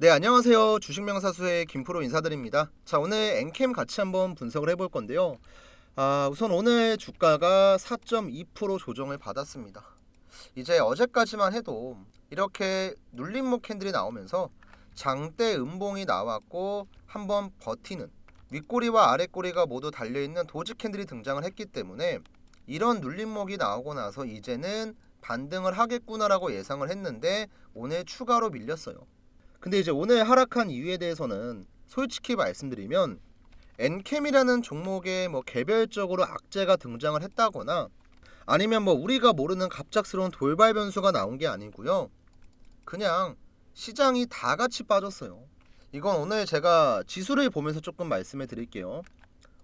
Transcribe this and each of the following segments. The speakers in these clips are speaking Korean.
네, 안녕하세요. 주식명사수의 김프로 인사드립니다. 자, 오늘 엔캠 같이 한번 분석을 해볼 건데요. 우선 오늘 주가가 4.2% 조정을 받았습니다. 이제 어제까지만 해도 이렇게 눌림목 캔들이 나오면서 장대 음봉이 나왔고 한번 버티는 윗꼬리와 아랫꼬리가 모두 달려있는 도지 캔들이 등장을 했기 때문에 이런 눌림목이 나오고 나서 이제는 반등을 하겠구나라고 예상을 했는데 오늘 추가로 밀렸어요. 근데 이제 오늘 하락한 이유에 대해서는 솔직히 말씀드리면 엔캠이라는 종목에 개별적으로 악재가 등장을 했다거나 아니면 우리가 모르는 갑작스러운 돌발 변수가 나온 게 아니고요. 그냥 시장이 다 같이 빠졌어요. 이건 오늘 제가 지수를 보면서 조금 말씀을 드릴게요.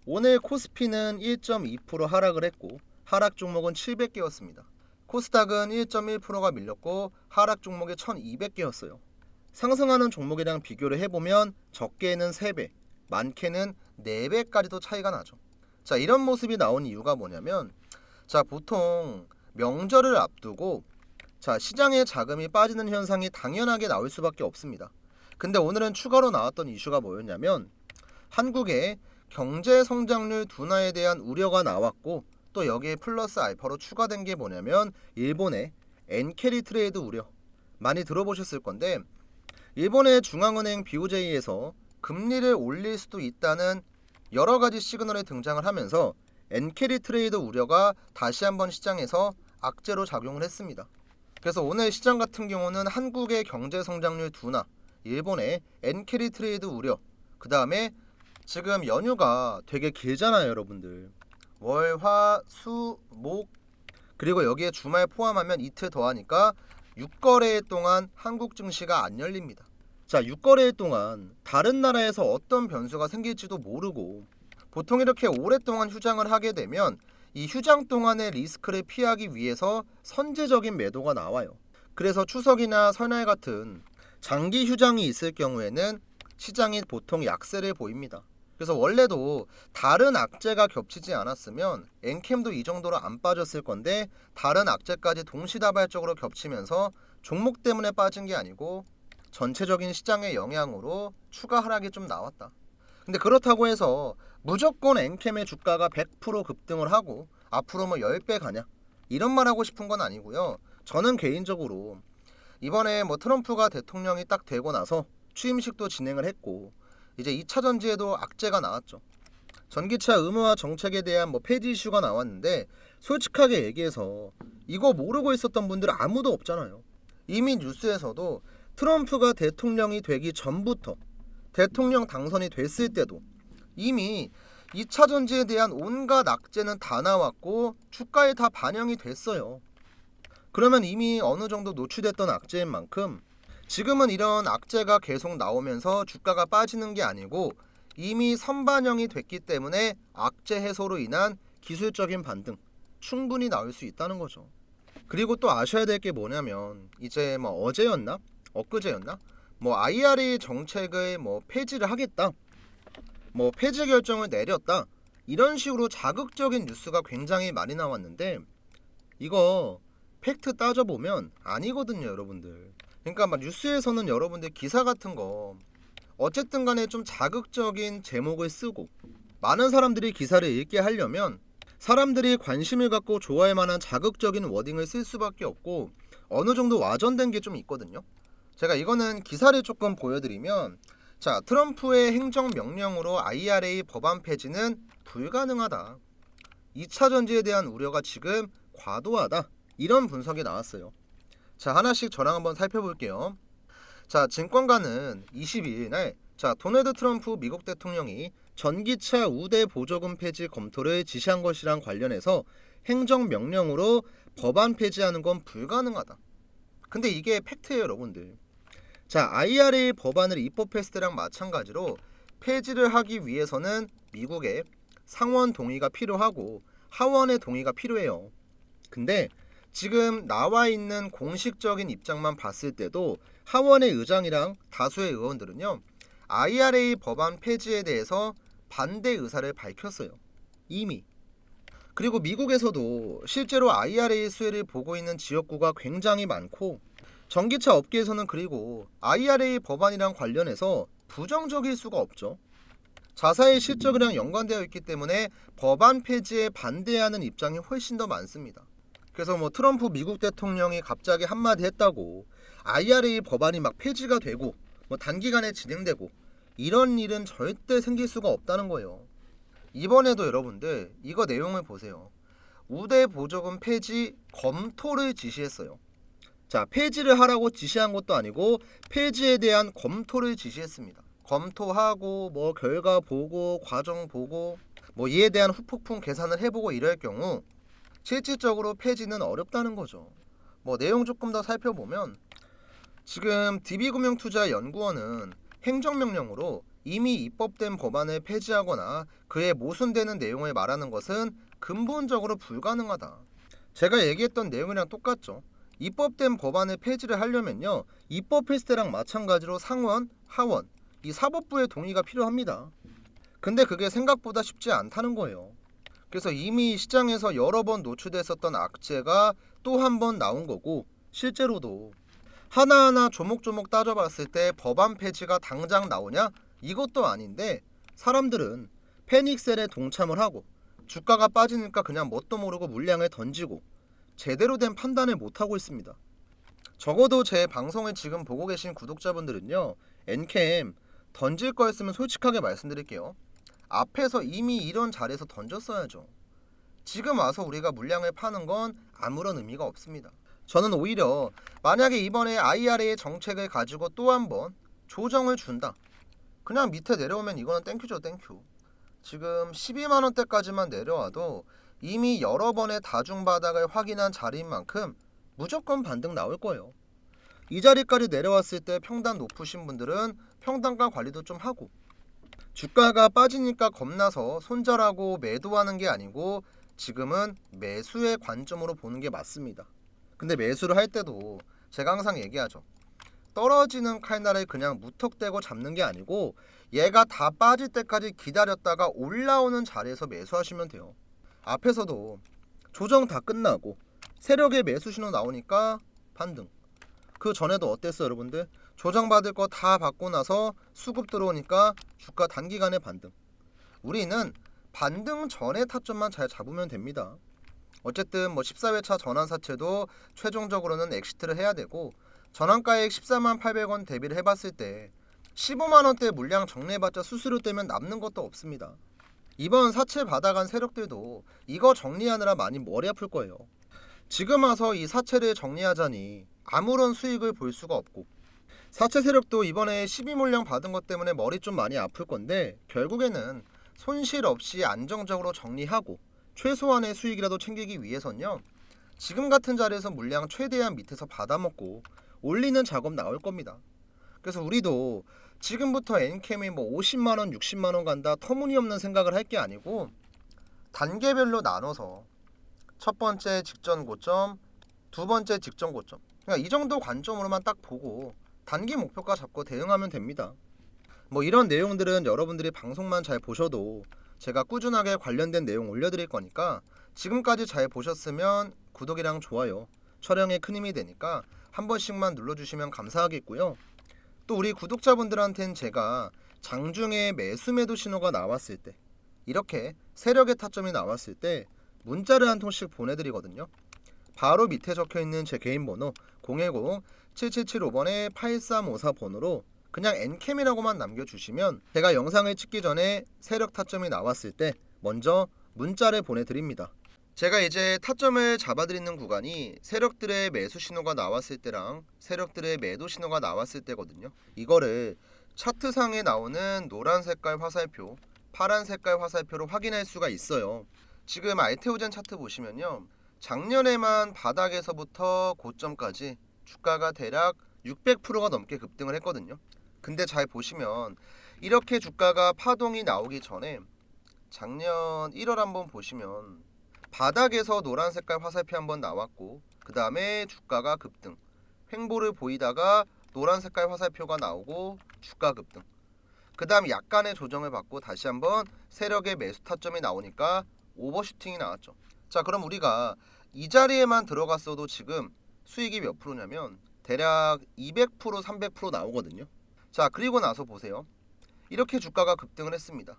오늘 코스피는 1.2% 하락을 했고 하락 종목은 700개였습니다. 코스닥은 1.1%가 밀렸고 하락 종목이 1200개였어요. 상승하는 종목이랑 비교를 해보면 적게는 3배, 많게는 4배까지도 차이가 나죠. 자, 이런 모습이 나온 이유가 뭐냐면 보통 명절을 앞두고 시장의 자금이 빠지는 현상이 당연하게 나올 수밖에 없습니다. 근데 오늘은 추가로 나왔던 이슈가 뭐였냐면 한국의 경제 성장률 둔화에 대한 우려가 나왔고 또 여기에 플러스 알파로 추가된 게 뭐냐면 일본의 엔캐리 트레이드 우려, 많이 들어보셨을 건데 일본의 중앙은행 BOJ에서 금리를 올릴 수도 있다는 여러 가지 시그널이 등장을 하면서 엔캐리 트레이드 우려가 다시 한번 시장에서 악재로 작용을 했습니다. 그래서 오늘 시장 같은 경우는 한국의 경제 성장률 둔화, 일본의 엔캐리 트레이드 우려, 그 다음에 지금 연휴가 되게 길잖아요, 여러분들. 월, 화, 수, 목, 그리고 여기에 주말 포함하면 이틀 더하니까 6거래일 동안 한국 증시가 안 열립니다. 자, 6거래일 동안 다른 나라에서 어떤 변수가 생길지도 모르고 보통 이렇게 오랫동안 휴장을 하게 되면 이 휴장 동안의 리스크를 피하기 위해서 선제적인 매도가 나와요. 그래서 추석이나 설날 같은 장기 휴장이 있을 경우에는 시장이 보통 약세를 보입니다. 그래서 원래도 다른 악재가 겹치지 않았으면 엔캠도 이 정도로 안 빠졌을 건데 다른 악재까지 동시다발적으로 겹치면서 종목 때문에 빠진 게 아니고 전체적인 시장의 영향으로 추가 하락이 좀 나왔다. 근데 그렇다고 해서 무조건 엔캠의 주가가 100% 급등을 하고 앞으로 10배 가냐 이런 말 하고 싶은 건 아니고요. 저는 개인적으로 이번에 트럼프가 대통령이 딱 되고 나서 취임식도 진행을 했고 이제 2차 전지에도 악재가 나왔죠. 전기차 의무화 정책에 대한 폐지 이슈가 나왔는데 솔직하게 얘기해서 이거 모르고 있었던 분들 아무도 없잖아요. 이미 뉴스에서도 트럼프가 대통령이 되기 전부터 대통령 당선이 됐을 때도 이미 2차 전지에 대한 온갖 악재는 다 나왔고 주가에 다 반영이 됐어요. 그러면 이미 어느 정도 노출됐던 악재인 만큼 지금은 이런 악재가 계속 나오면서 주가가 빠지는 게 아니고 이미 선반영이 됐기 때문에 악재 해소로 인한 기술적인 반등 충분히 나올 수 있다는 거죠. 그리고 또 아셔야 될 게 뭐냐면 이제 어제였나? 엊그제였나? IRA 정책을 폐지를 하겠다. 폐지 결정을 내렸다. 이런 식으로 자극적인 뉴스가 굉장히 많이 나왔는데 이거 팩트 따져보면 아니거든요, 여러분들. 그러니까 뉴스에서는 여러분들 기사 같은 거 어쨌든 간에 좀 자극적인 제목을 쓰고 많은 사람들이 기사를 읽게 하려면 사람들이 관심을 갖고 좋아할 만한 자극적인 워딩을 쓸 수밖에 없고 어느 정도 와전된 게 좀 있거든요. 제가 이거는 기사를 조금 보여드리면 트럼프의 행정명령으로 IRA 법안 폐지는 불가능하다. 2차 전지에 대한 우려가 지금 과도하다. 이런 분석이 나왔어요. 하나씩 저랑 한번 살펴볼게요. 증권가는 22일 날 도널드 트럼프 미국 대통령이 전기차 우대 보조금 폐지 검토를 지시한 것이랑 관련해서 행정명령으로 법안 폐지하는 건 불가능하다. 근데 이게 팩트예요, 여러분들. IRA 법안을 입법했을 때랑 마찬가지로 폐지를 하기 위해서는 미국의 상원 동의가 필요하고 하원의 동의가 필요해요. 근데 지금 나와 있는 공식적인 입장만 봤을 때도 하원의 의장이랑 다수의 의원들은요 IRA 법안 폐지에 대해서 반대 의사를 밝혔어요. 이미. 그리고 미국에서도 실제로 IRA 수혜를 보고 있는 지역구가 굉장히 많고 전기차 업계에서는 그리고 IRA 법안이랑 관련해서 부정적일 수가 없죠. 자사의 실적이랑 연관되어 있기 때문에 법안 폐지에 반대하는 입장이 훨씬 더 많습니다. 그래서 뭐 트럼프 미국 대통령이 갑자기 한마디 했다고 IRA 법안이 막 폐지가 되고 뭐 단기간에 진행되고 이런 일은 절대 생길 수가 없다는 거예요. 이번에도 여러분들 이거 내용을 보세요. 우대 보조금 폐지 검토를 지시했어요. 자, 폐지를 하라고 지시한 것도 아니고 폐지에 대한 검토를 지시했습니다. 검토하고 뭐 결과 보고 과정 보고 뭐 이에 대한 후폭풍 계산을 해보고 이럴 경우 실질적으로 폐지는 어렵다는 거죠. 뭐 내용 조금 더 살펴보면 지금 DB금융투자연구원은 행정명령으로 이미 입법된 법안을 폐지하거나 그에 모순되는 내용을 말하는 것은 근본적으로 불가능하다. 제가 얘기했던 내용이랑 똑같죠. 입법된 법안을 폐지를 하려면요, 입법했을 때랑 마찬가지로 상원, 하원 이 사법부의 동의가 필요합니다. 근데 그게 생각보다 쉽지 않다는 거예요. 그래서 이미 시장에서 여러 번 노출됐었던 악재가 또 한 번 나온 거고, 실제로도 하나하나 조목조목 따져봤을 때 법안 폐지가 당장 나오냐? 이것도 아닌데 사람들은 패닉셀에 동참을 하고 주가가 빠지니까 그냥 뭣도 모르고 물량을 던지고 제대로 된 판단을 못하고 있습니다. 적어도 제 방송을 지금 보고 계신 구독자분들은요, 엔캠 던질 거였으면 솔직하게 말씀드릴게요. 앞에서 이미 이런 자리에서 던졌어야죠. 지금 와서 우리가 물량을 파는 건 아무런 의미가 없습니다. 저는 오히려 만약에 이번에 IRA 정책을 가지고 또 한 번 조정을 준다, 그냥 밑에 내려오면 이거는 땡큐죠, 땡큐. 지금 12만원대까지만 내려와도 이미 여러 번의 다중바닥을 확인한 자리인 만큼 무조건 반등 나올 거예요. 이 자리까지 내려왔을 때 평단 높으신 분들은 평단가 관리도 좀 하고, 주가가 빠지니까 겁나서 손절하고 매도하는 게 아니고 지금은 매수의 관점으로 보는 게 맞습니다. 근데 매수를 할 때도 제가 항상 얘기하죠. 떨어지는 칼날을 그냥 무턱대고 잡는 게 아니고 얘가 다 빠질 때까지 기다렸다가 올라오는 자리에서 매수하시면 돼요. 앞에서도 조정 다 끝나고 세력의 매수 신호 나오니까 반등. 그 전에도 어땠어요, 여러분들? 조정받을 거 다 받고 나서 수급 들어오니까 주가 단기간에 반등. 우리는 반등 전의 타점만 잘 잡으면 됩니다. 어쨌든 뭐 14회차 전환사채도 최종적으로는 엑시트를 해야 되고, 전환가액 14만 800원 대비를 해봤을 때 15만원대 물량 정리해봤자 수수료 떼면 남는 것도 없습니다. 이번 사채 받아간 세력들도 이거 정리하느라 많이 머리 아플 거예요. 지금 와서 이 사채를 정리하자니 아무런 수익을 볼 수가 없고, 사채 세력도 이번에 12물량 받은 것 때문에 머리 좀 많이 아플 건데 결국에는 손실 없이 안정적으로 정리하고 최소한의 수익이라도 챙기기 위해선요, 지금 같은 자리에서 물량 최대한 밑에서 받아먹고 올리는 작업 나올 겁니다. 그래서 우리도 지금부터 엔캠이 뭐 50만원 60만원 간다 터무니없는 생각을 할 게 아니고 단계별로 나눠서 첫 번째 직전 고점, 두 번째 직전 고점, 그러니까 이 정도 관점으로만 딱 보고 단기 목표가 잡고 대응하면 됩니다. 뭐 이런 내용들은 여러분들이 방송만 잘 보셔도 제가 꾸준하게 관련된 내용 올려드릴 거니까 지금까지 잘 보셨으면 구독이랑 좋아요, 촬영에 큰 힘이 되니까 한 번씩만 눌러주시면 감사하겠고요. 또 우리 구독자분들한테는 제가 장중에 매수 매도 신호가 나왔을 때, 이렇게 세력의 타점이 나왔을 때 문자를 한 통씩 보내드리거든요. 바로 밑에 적혀있는 제 개인 번호 010-7775번에 8354 번호로 그냥 엔캠이라고만 남겨주시면 제가 영상을 찍기 전에 세력 타점이 나왔을 때 먼저 문자를 보내드립니다. 제가 이제 타점을 잡아드리는 구간이 세력들의 매수 신호가 나왔을 때랑 세력들의 매도 신호가 나왔을 때거든요. 이거를 차트상에 나오는 노란 색깔 화살표, 파란 색깔 화살표로 확인할 수가 있어요. 지금 알테오젠 차트 보시면요, 작년에만 바닥에서부터 고점까지 주가가 대략 600%가 넘게 급등을 했거든요. 근데 잘 보시면 이렇게 주가가 파동이 나오기 전에 작년 1월 한번 보시면 바닥에서 노란 색깔 화살표 한번 나왔고, 그 다음에 주가가 급등, 횡보를 보이다가 노란 색깔 화살표가 나오고 주가 급등, 그 다음 약간의 조정을 받고 다시 한번 세력의 매수 타점이 나오니까 오버슈팅이 나왔죠. 자, 그럼 우리가 이 자리에만 들어갔어도 지금 수익이 몇 프로냐면 대략 200% 300% 나오거든요. 자, 그리고 나서 보세요. 이렇게 주가가 급등을 했습니다.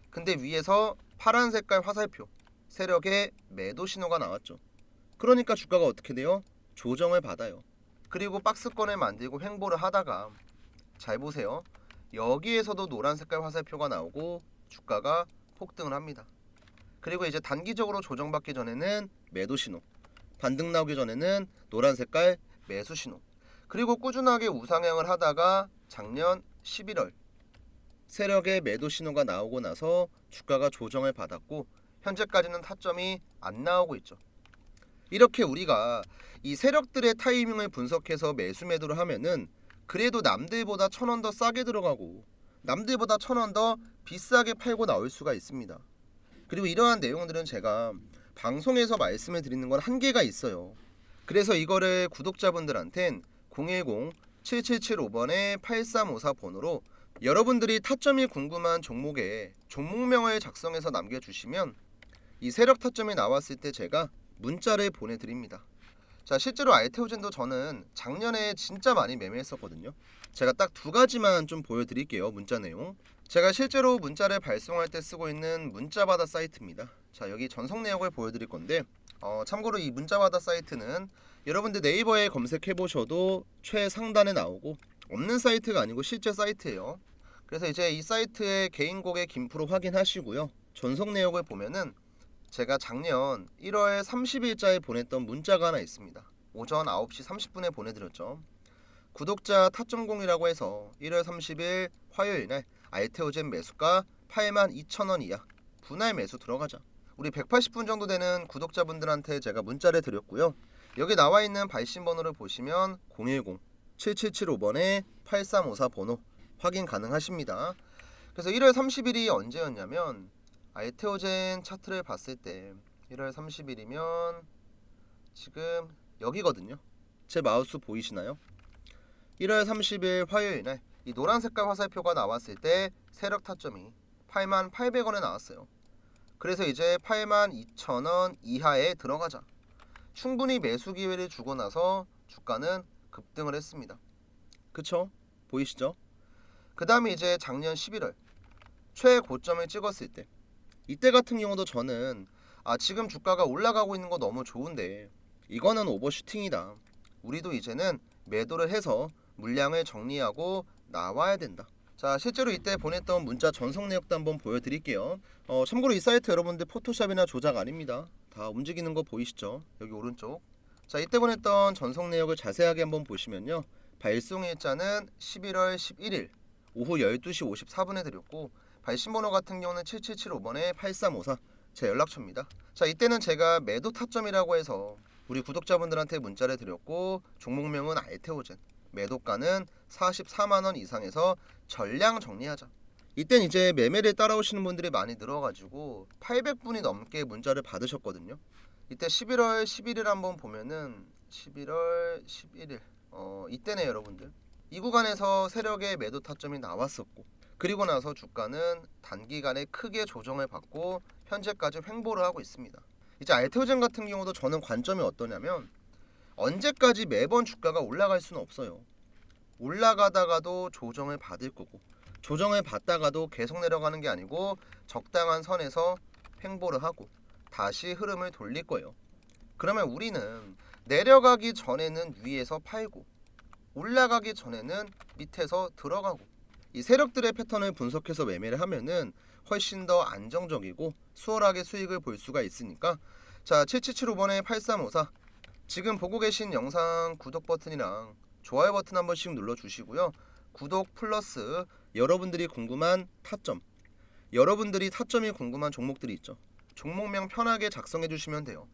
근데 위에서 파란 색깔 화살표 세력의 매도 신호가 나왔죠. 그러니까 주가가 어떻게 돼요? 조정을 받아요. 그리고 박스권을 만들고 횡보를 하다가 잘 보세요. 여기에서도 노란 색깔 화살표가 나오고 주가가 폭등을 합니다. 그리고 이제 단기적으로 조정받기 전에는 매도 신호, 반등 나오기 전에는 노란 색깔 매수 신호, 그리고 꾸준하게 우상향을 하다가 작년 11월 세력의 매도 신호가 나오고 나서 주가가 조정을 받았고 현재까지는 타점이 안 나오고 있죠. 이렇게 우리가 이 세력들의 타이밍을 분석해서 매수 매도를 하면은 그래도 남들보다 1,000원 더 싸게 들어가고 남들보다 1,000원 더 비싸게 팔고 나올 수가 있습니다. 그리고 이러한 내용들은 제가 방송에서 말씀을 드리는 건 한계가 있어요. 그래서 이거를 구독자분들한텐 010-7775번에 8354 번호로 여러분들이 타점이 궁금한 종목에 종목명을 작성해서 남겨주시면 이 세력 타점이 나왔을 때 제가 문자를 보내드립니다. 자, 실제로 알테오젠도 저는 작년에 진짜 많이 매매했었거든요. 제가 딱 두 가지만 좀 보여드릴게요. 문자 내용. 제가 실제로 문자를 발송할 때 쓰고 있는 문자바다 사이트입니다. 자, 여기 전송 내역을 보여드릴 건데 참고로 이 문자바다 사이트는 여러분들 네이버에 검색해 보셔도 최상단에 나오고 없는 사이트가 아니고 실제 사이트예요. 그래서 이제 이 사이트의 개인곡의 김프로 확인하시고요. 전송 내역을 보면은 제가 작년 1월 30일자에 보냈던 문자가 하나 있습니다. 오전 9시 30분에 보내드렸죠. 구독자 타점공이라고 해서 1월 30일 화요일날 알테오젠 매수가 82,000원 이하 분할 매수 들어가자. 우리 180분 정도 되는 구독자분들한테 제가 문자를 드렸고요. 여기 나와 있는 발신 번호를 보시면 010-7775번에 8354 번호 확인 가능하십니다. 그래서 1월 30일이 언제였냐면 알테오젠 차트를 봤을 때 1월 30일이면 지금 여기거든요. 제 마우스 보이시나요? 1월 30일 화요일날 이 노란 색깔 화살표가 나왔을 때 세력 타점이 88,800원에 나왔어요. 그래서 이제 82,000원 이하에 들어가자. 충분히 매수 기회를 주고 나서 주가는 급등을 했습니다. 그쵸? 보이시죠? 그 다음에 이제 작년 11월 최고점을 찍었을 때 이때 같은 경우도 저는 지금 주가가 올라가고 있는 거 너무 좋은데 이거는 오버슈팅이다. 우리도 이제는 매도를 해서 물량을 정리하고 나와야 된다. 자, 실제로 이때 보냈던 문자 전송 내역도 한번 보여드릴게요. 참고로 이 사이트 여러분들 포토샵이나 조작 아닙니다. 다 움직이는 거 보이시죠? 여기 오른쪽. 자, 이때 보냈던 전송 내역을 자세하게 한번 보시면요. 발송 일자는 11월 11일 오후 12시 54분에 드렸고 발신번호 같은 경우는 7775번에 8354 제 연락처입니다. 자, 이때는 제가 매도 타점이라고 해서 우리 구독자분들한테 문자를 드렸고 종목명은 알테오젠, 매도가는 44만원 이상에서 전량 정리하자. 이땐 이제 매매를 따라오시는 분들이 많이 늘어가지고 800분이 넘게 문자를 받으셨거든요. 이때 11월 11일 한번 보면은 11월 11일 이때네 여러분들. 이 구간에서 세력의 매도 타점이 나왔었고 그리고 나서 주가는 단기간에 크게 조정을 받고 현재까지 횡보를 하고 있습니다. 이제 알테오젠 같은 경우도 저는 관점이 어떠냐면 언제까지 매번 주가가 올라갈 수는 없어요. 올라가다가도 조정을 받을 거고 조정을 받다가도 계속 내려가는 게 아니고 적당한 선에서 횡보를 하고 다시 흐름을 돌릴 거예요. 그러면 우리는 내려가기 전에는 위에서 팔고 올라가기 전에는 밑에서 들어가고 이 세력들의 패턴을 분석해서 매매를 하면은 훨씬 더 안정적이고 수월하게 수익을 볼 수가 있으니까 자 7775번에 8354 지금 보고 계신 영상 구독 버튼이랑 좋아요 버튼 한 번씩 눌러주시고요. 구독 플러스 여러분들이 궁금한 타점 여러분들이 타점이 궁금한 종목들이 있죠. 종목명 편하게 작성해 주시면 돼요.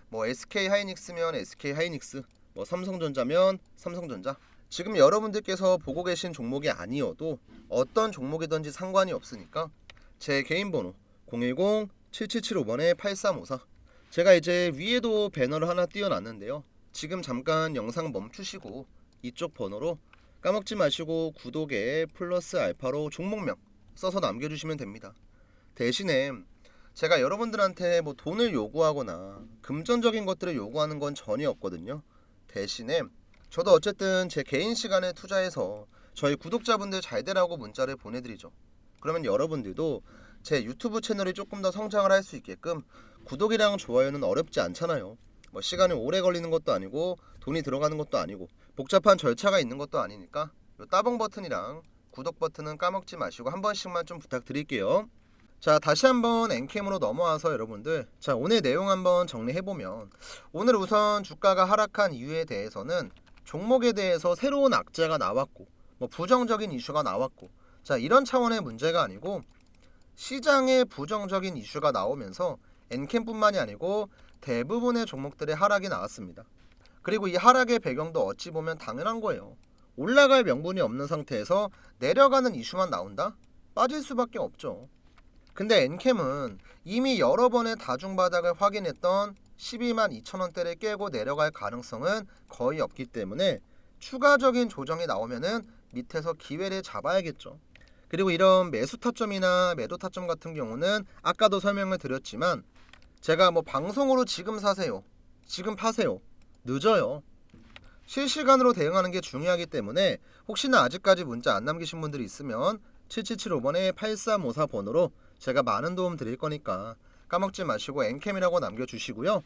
뭐 SK 하이닉스면 SK 하이닉스 뭐 삼성전자면 삼성전자 지금 여러분들께서 보고 계신 종목이 아니어도 어떤 종목이든지 상관이 없으니까 제 개인 번호 010-7775번에 8354 제가 이제 위에도 배너를 하나 띄워놨는데요. 지금 잠깐 영상 멈추시고 이쪽 번호로 까먹지 마시고 구독에 플러스 알파로 종목명 써서 남겨주시면 됩니다. 대신에 제가 여러분들한테 뭐 돈을 요구하거나 금전적인 것들을 요구하는 건 전혀 없거든요. 대신에 저도 어쨌든 제 개인 시간에 투자해서 저희 구독자분들 잘 되라고 문자를 보내드리죠. 그러면 여러분들도 제 유튜브 채널이 조금 더 성장을 할 수 있게끔 구독이랑 좋아요는 어렵지 않잖아요. 뭐 시간이 오래 걸리는 것도 아니고 돈이 들어가는 것도 아니고 복잡한 절차가 있는 것도 아니니까 요 따봉 버튼이랑 구독 버튼은 까먹지 마시고 한 번씩만 좀 부탁드릴게요. 자, 다시 한번 엔캠으로 넘어와서 여러분들, 자, 오늘 내용 한번 정리해보면, 오늘 우선 주가가 하락한 이유에 대해서는 종목에 대해서 새로운 악재가 나왔고 뭐 부정적인 이슈가 나왔고, 자, 이런 차원의 문제가 아니고 시장에 부정적인 이슈가 나오면서 엔캠뿐만이 아니고 대부분의 종목들의 하락이 나왔습니다. 그리고 이 하락의 배경도 어찌 보면 당연한 거예요. 올라갈 명분이 없는 상태에서 내려가는 이슈만 나온다? 빠질 수밖에 없죠. 근데 엔캠은 이미 여러 번의 다중바닥을 확인했던 12만 2천원대를 깨고 내려갈 가능성은 거의 없기 때문에 추가적인 조정이 나오면은 밑에서 기회를 잡아야겠죠. 그리고 이런 매수 타점이나 매도 타점 같은 경우는 아까도 설명을 드렸지만 제가 뭐 방송으로 지금 사세요, 지금 파세요, 늦어요. 실시간으로 대응하는 게 중요하기 때문에 혹시나 아직까지 문자 안 남기신 분들이 있으면 7775번에 8354번으로 제가 많은 도움 드릴 거니까 까먹지 마시고 엔캠이라고 남겨주시고요.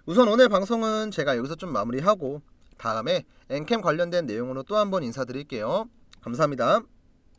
우선 오늘 방송은 제가 여기서 좀 마무리하고 다음에 엔캠 관련된 내용으로 또 한번 인사드릴게요. 감사합니다.